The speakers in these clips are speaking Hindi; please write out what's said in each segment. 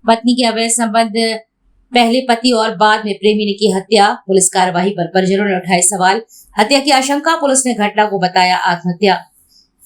पत्नी के अवैध संबंध, पहले पति और बाद में प्रेमी ने की हत्या। पुलिस कार्रवाई पर परिजनों ने उठाए सवाल। हत्या की आशंका, पुलिस ने घटना को बताया आत्महत्या।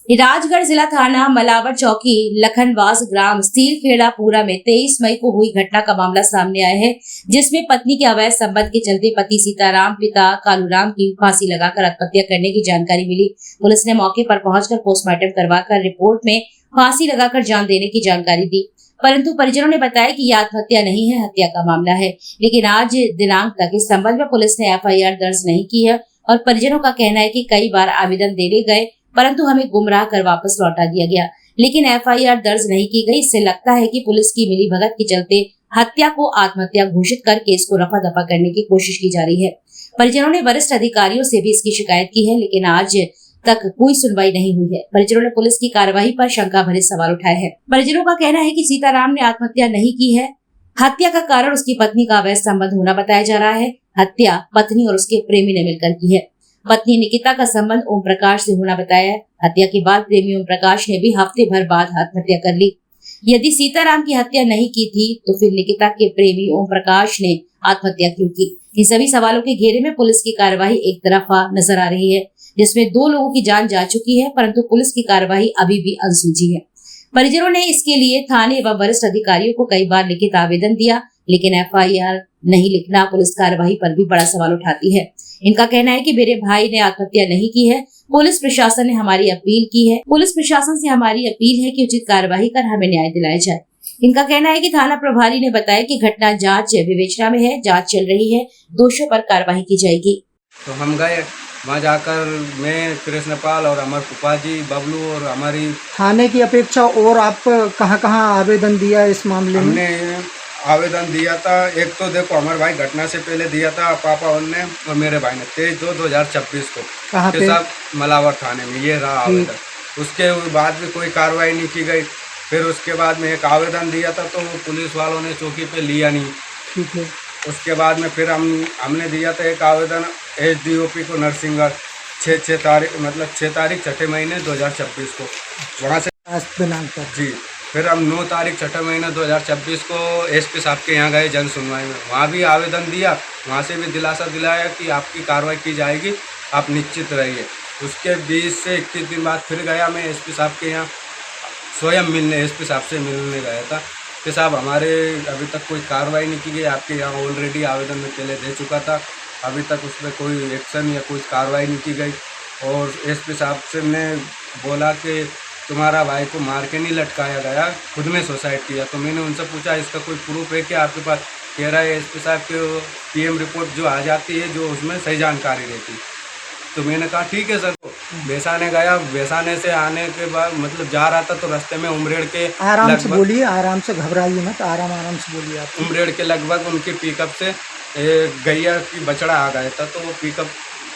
राजगढ़ जिला थाना मलावर चौकी लखनवास ग्राम स्टील खेड़ा पूरा में 23 मई को हुई घटना का मामला सामने आया है, जिसमें पत्नी के अवैध संबंध के चलते पति सीताराम पिता कालूराम की फांसी लगाकर आत्महत्या करने की जानकारी मिली। पुलिस ने मौके पर पहुंचकर पोस्टमार्टम करवाकर रिपोर्ट में फांसी लगाकर जान देने की जानकारी दी, परंतु परिजनों ने बताया कि यह आत्महत्या नहीं है, हत्या का मामला है। लेकिन आज दिनांक तक इस संबंध में पुलिस ने FIR दर्ज नहीं की है और परिजनों का कहना है कि कई बार आवेदन देने गए परंतु हमें गुमराह कर वापस लौटा दिया गया, लेकिन FIR दर्ज नहीं की गई। इससे लगता है कि पुलिस की मिलीभगत के चलते हत्या को आत्महत्या घोषित कर केस को रफा दफा करने की कोशिश की जा रही है। परिजनों ने वरिष्ठ अधिकारियों से भी इसकी शिकायत की है, लेकिन आज तक कोई सुनवाई नहीं हुई है। परिजनों ने पुलिस की कार्रवाई पर शंका भरे सवाल उठाए हैं। परिजनों का कहना है कि सीताराम ने आत्महत्या नहीं की है, हत्या का कारण उसकी पत्नी का अवैध संबंध होना बताया जा रहा है। हत्या पत्नी और उसके प्रेमी ने मिलकर की है। पत्नी निकिता का संबंध ओम प्रकाश से होना बताया है। हत्या के बाद प्रेमी ओम प्रकाश ने भी हफ्ते भर बाद आत्महत्या कर ली। यदि सीताराम की हत्या नहीं की थी तो फिर निकिता के प्रेमी ओम प्रकाश ने आत्महत्या क्यों की? इन सभी सवालों के घेरे में पुलिस की कार्रवाई एक तरफा नजर आ रही है, जिसमें 2 लोगों की जान जा चुकी है, परंतु पुलिस की कार्रवाई अभी भी अनसुलझी है। परिजनों ने इसके लिए थाने एवं वरिष्ठ अधिकारियों को कई बार लिखित आवेदन दिया, लेकिन FIR नहीं लिखना पुलिस कार्रवाई पर भी बड़ा सवाल उठाती है। इनका कहना है कि मेरे भाई ने आत्महत्या नहीं की है, पुलिस प्रशासन ने हमारी अपील की है। पुलिस प्रशासन से हमारी अपील है कि उचित कार्यवाही कर हमें न्याय दिलाया जाए। इनका कहना है कि थाना प्रभारी ने बताया कि घटना जांच विवेचना में है, जांच चल रही है, दोषियों पर कार्रवाई की जाएगी। तो हम गए वहाँ जाकर, मैं कृष्णपाल और हमारे फूफा जी बबलू और हमारी थाने की अपेक्षा और आप कहाँ आवेदन दिया इस मामले में? हमने आवेदन दिया था। एक तो देखो हमारे भाई घटना से पहले दिया था पापा उनने और मेरे भाई ने 23/2/2026 को। कहाँ पे? साहब मलावर थाने में ये रहा आवेदन। उसके बाद भी कोई कार्रवाई नहीं की गई। फिर उसके बाद में एक आवेदन दिया था तो पुलिस वालों ने चौकी पे लिया नहीं। ठीक है। उसके बाद में फिर हमने दिया था एक आवेदन SDOP को नरसिंहगढ़ 6 तारीख मतलब 6 तारीख 6 महीने 2026 को। वहाँ से दिनांक पर जी फिर हम 9 तारीख 6 महीने 2026 को SP साहब के यहाँ गए जन सुनवाई में। वहाँ भी आवेदन दिया, वहाँ से भी दिलासा दिलाया कि आपकी कार्रवाई की जाएगी, आप निश्चित रहिए। उसके 20 से 21 दिन बाद फिर गया मैं SP साहब के यहाँ स्वयं मिलने, SP साहब से मिलने गया था कि साहब हमारे अभी तक कोई कार्रवाई नहीं की गई, आपके यहाँ ऑलरेडी आवेदन में पहले दे चुका था, अभी तक उस पर कोई एक्शन या कोई कार्रवाई नहीं की गई। और SP साहब से मैं बोला कि तुम्हारा भाई को मार के नहीं लटकाया गया, खुद ने सुसाइड किया। तो मैंने उनसे पूछा इसका कोई प्रूफ है क्या आपके पास? कह रहा है SP साहब के PM रिपोर्ट जो आ जाती है जो उसमें सही जानकारी रहती। तो मैंने कहा ठीक है सर। बेसाने गया, बेसाने से आने के बाद मतलब जा रहा था तो रास्ते में उमरेड़ के आराम से बोलिए, आराम से घबराइए मत, आराम से बोलिए आप। उमरेड़ के लगभग उनकी पिकअप से गैया की बछड़ा आ गया था तो वो पिकअप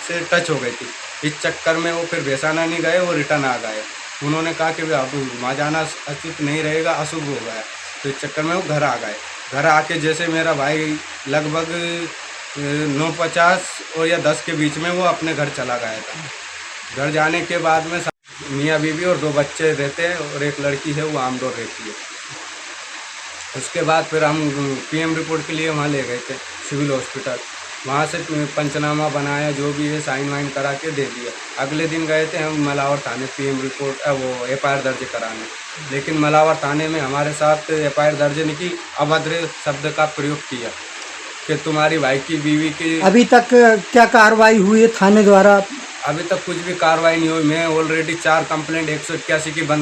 से टच हो गई थी। इस चक्कर में वो फिर बेसाना नहीं गए, वो रिटर्न आ गए। उन्होंने कहा कि अब वहाँ जाना उचित नहीं रहेगा, अशुभ हो गया। तो इस चक्कर में वो घर आ गए। घर आके जैसे मेरा भाई लगभग 9:50 और या 10 के बीच में वो अपने घर चला गया था। घर जाने के बाद में मियाँ बीवी और 2 बच्चे रहते हैं और एक लड़की है वो आमदोर रहती है। उसके बाद फिर हम PM रिपोर्ट के लिए वहाँ ले गए थे सिविल हॉस्पिटल। वहाँ से पंचनामा बनाया, जो भी है साइन वाइन करा के दे दिया। अगले दिन गए थे हम मलावर थाने PM रिपोर्ट वो FIR दर्ज कराने, लेकिन मलावर थाने में हमारे साथ FIR दर्ज नहीं की, अभद्र शब्द का प्रयोग किया कि तुम्हारी भाई की बीवी की। अभी तक क्या कार्रवाई हुई है थाने द्वारा? अभी तक कुछ भी कार्रवाई नहीं हुई। मैं ऑलरेडी 4 कंप्लेंट 181 की बंद